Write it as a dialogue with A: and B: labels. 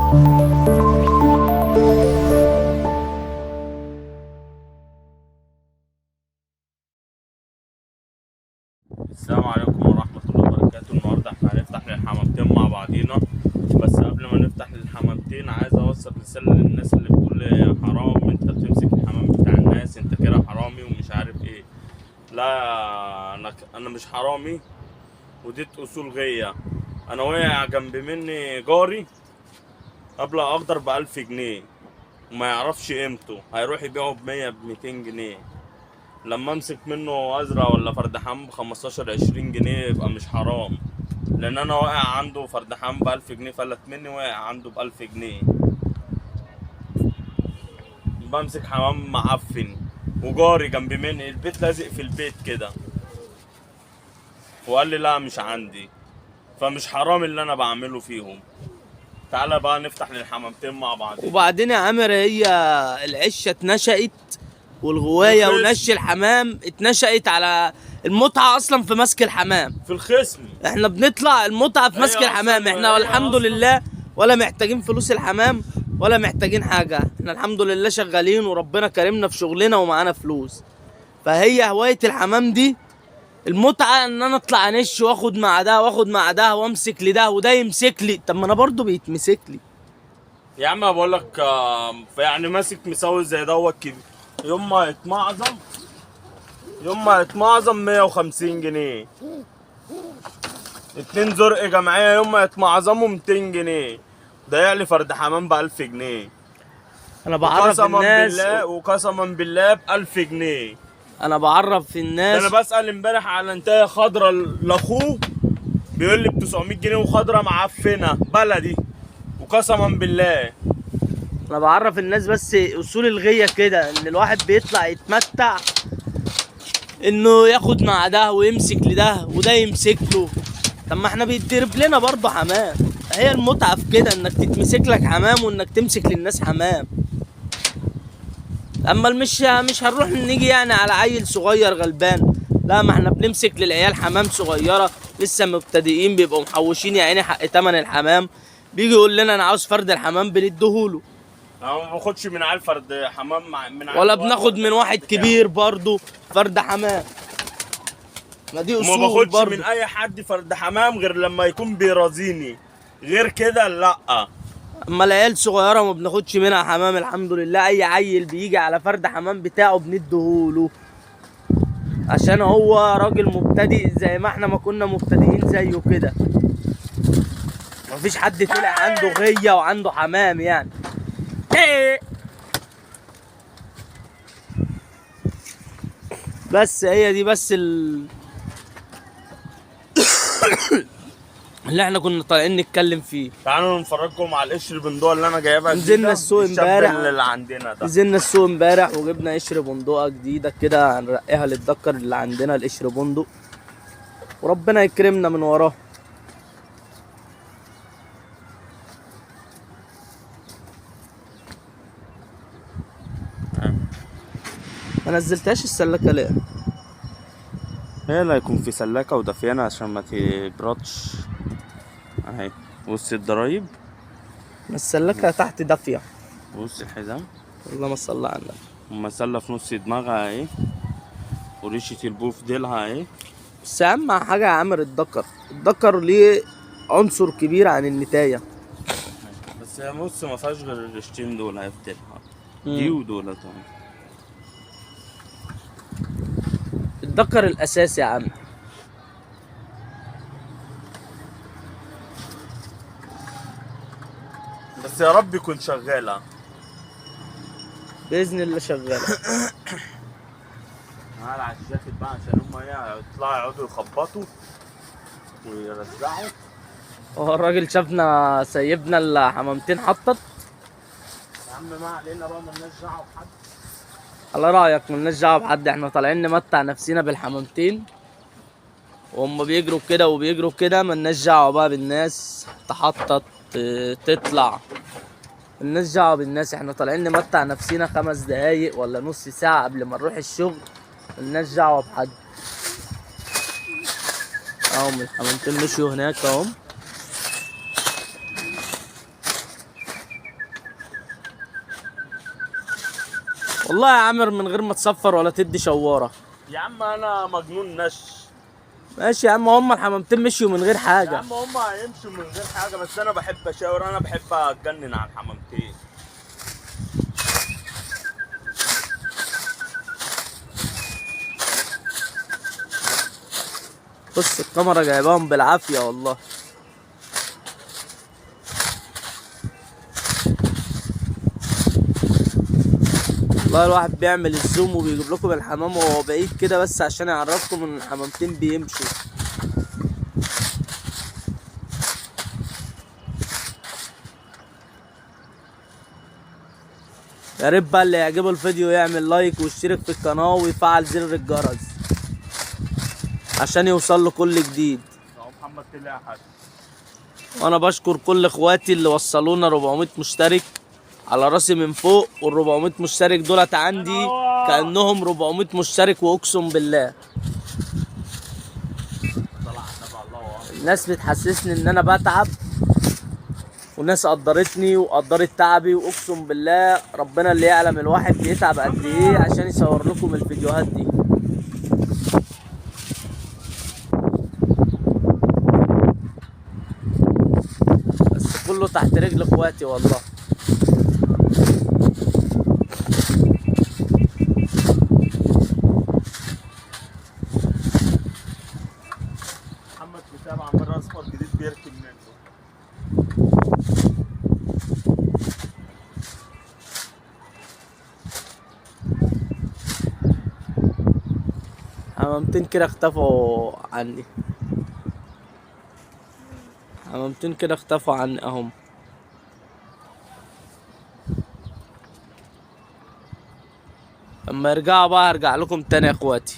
A: السلام عليكم ورحمة الله وبركاته. النهاردة احنا هنفتح للحمامتين مع بعضينا، بس قبل ما نفتح للحمامتين عايز اوصل رسالة للناس اللي بتقول لي حرام انت بتمسك الحمام بتاع الناس، انت كده حرامي ومش عارف ايه. لا، انا مش حرامي، ودي اصول غية. انا وقع جنب مني جاري قبل اقدر ب1000 جنيه وما يعرفش قيمته، هيروح يبيعه ب100 ب200 جنيه. لما امسك منه ازرع ولا فردحان ب15 20 جنيه يبقى مش حرام، لان انا واقع عنده فردحان ب1000 جنيه فلت مني، واقع عنده ب1000 جنيه. بمسك حمام معفن وجاري جنب مني، البيت لازق في البيت كده، وقال لي لا مش عندي، فمش حرام اللي انا بعمله فيهم. تعالى بقى نفتح للحمامتين مع بعض.
B: وبعدين يا عامر، هي العشه اتنشأت والغوايه
A: الخصم.
B: ونش الحمام اتنشأت على المتعه اصلا في مسك الحمام.
A: في الخصم.
B: احنا بنطلع المتعه في
A: هي
B: مسك الحمام،
A: أصلاً-
B: احنا
A: هي
B: والحمد
A: أصلاً-
B: لله ولا محتاجين فلوس الحمام ولا محتاجين حاجه، احنا الحمد لله شغالين وربنا كرمنا في شغلنا ومعانا فلوس. فهي هوايه الحمام دي المتعه، ان انا اطلع انش واخد مع ده واخد مع ده وامسك لده وده يمسك لي، طب ما انا برضه بيتمسك لي.
A: يا عم بقول لك يعني ماسك مسوي زي دوت كده، يوم ما يتمعظم 150 جنيه. 2 زرق جمعية يوم ما يتمعظموا 200 جنيه، ده يعني فرد حمام ب1000 جنيه.
B: انا بعرف الناس
A: وقسما بالله ب1000 جنيه.
B: انا بعرف
A: ده
B: الناس
A: انا بسأل امبارح على انتايه خضرة لاخوه، بيقول لي ب900 جنيه، وخضرة معفنة بلدي، وقسما بالله.
B: انا بعرف الناس بس اصول الغية كده، ان الواحد بيطلع يتمتع انه ياخد مع ده ويمسك لده وده يمسك له. طب ما احنا بيتضرب لنا برضه حمام، هي المتعة في كده انك تتمسك لك حمام وانك تمسك للناس حمام. اما مش هنروح نيجي يعني على عيل صغير غلبان، لا، ما احنا بنمسك للعيال حمام صغيرة لسه مبتدئين، بيبقوا محوشين يا عيني حق تمن الحمام، بيجي يقول لنا انا عاوز فرد الحمام بنديهوله.
A: انا ما باخدش من عيل فرد حمام من عيل
B: ولا
A: صغير
B: بناخد من واحد
A: بتاعه.
B: كبير برضه فرد حمام، ما دي
A: وما
B: اصول
A: باخدش
B: برضه.
A: من اي حد فرد حمام غير لما يكون بيرازيني، غير كده لا.
B: اما العيال صغيره ما بناخدش منها حمام الحمد لله، اي عيل بيجي على فرد حمام بتاعه بنديهوله، عشان هو راجل مبتدئ زي ما احنا ما كنا مبتدئين زيه كده. مفيش حد طلع عنده غيه وعنده حمام يعني. بس هي دي بس اللي احنا كنا طالعين نتكلم فيه.
A: تعالوا نفرجكم على القشر بندق اللي انا جايبها جديدة.
B: نزلنا السوق
A: الشاب
B: امبارح.
A: اللي عندنا ده
B: نزلنا السوق امبارح وجبنا قشر بندقه جديده كده، هنرقيها للدكر اللي عندنا القشر بندق، وربنا يكرمنا من وراه. ما نزلتهاش السلكه ليه؟
A: هي اللي هيكون في سلاكة ودفيانة عشان ما تبردش اهي. بص الضرايب،
B: السلكه تحت دافيه.
A: بص الحزام،
B: اللهم صل على النبي.
A: ومسلة في نص دماغها اهي، وريشة البو في ديلها اهي.
B: بس اهم حاجه يا عامر الدكر ليه عنصر كبير عن النتايه.
A: بس هي بص ما فيهاش غير الريشتين دول هيفتلها، دي ودولت اهو.
B: الدكر الاساسي يا عم.
A: بس يا رب يكون شغالة
B: باذن الله شغاله.
A: تعال على الجاكيت بقى عشان هما ايه يطلعوا يقعدوا يخبطوا ويرزعوا.
B: هو الراجل شافنا سيبنا الحمامتين حطت.
A: يا عم ما علينا بقى، مالناش دعوة بحد.
B: على رايك ملناش دعوه بحد، احنا طالعين نمتع نفسينا بالحمامتين، وهم بيجروا كده وبيجروا كده، ملناش دعوه بقى بالناس تحطط تطلع، ملناش دعوه بالناس، احنا طالعين نمتع نفسينا 5 دقايق ولا نص ساعه قبل ما نروح الشغل، ملناش دعوه بحد. اهم الحمامتين مشيوا هناك اهم. والله يا عامر من غير ما تصفر ولا تدي شوارة.
A: يا عم انا مجنون نش.
B: ماشي يا عم، هما الحمامتين مشيوا من غير
A: يا
B: حاجة.
A: عم هم هيمشوا من غير حاجه، بس انا بحب اشاور، انا بحب اتجنن على الحمامتين.
B: بص الكاميرا جايباهم بالعافية والله. والله الواحد بيعمل الزوم وبيجيب لكم الحمام وهو بعيد كده بس عشان يعرفكم ان الحمامتين بيمشوا. يا ريت بقى اللي يعجبه الفيديو يعمل لايك ويشترك في القناة ويفعل زر الجرس عشان يوصل له كل جديد.
A: اهو محمد طلع حاجه.
B: وانا بشكر كل اخواتي اللي وصلونا 400 مشترك، على راسي من فوق. وال 400 مشترك دولت عندي كأنهم 400 مشترك، واقسم بالله
A: طلع تبع الله.
B: الناس بتحسسني ان انا بتعب، والناس قدرتني وقدرت تعبي، واقسم بالله ربنا اللي يعلم الواحد بيتعب قد ايه عشان يصور لكم الفيديوهات دي. بس كله تحت رجل اخواتي والله.
A: محمد كتاب عمال اصفر جديد بيركب منه.
B: حمامتين كده اختفوا عني، حمامتين كده اختفوا عني اهم. اما يرجعوا بقى هرجع لكم تاني يا اخواتي.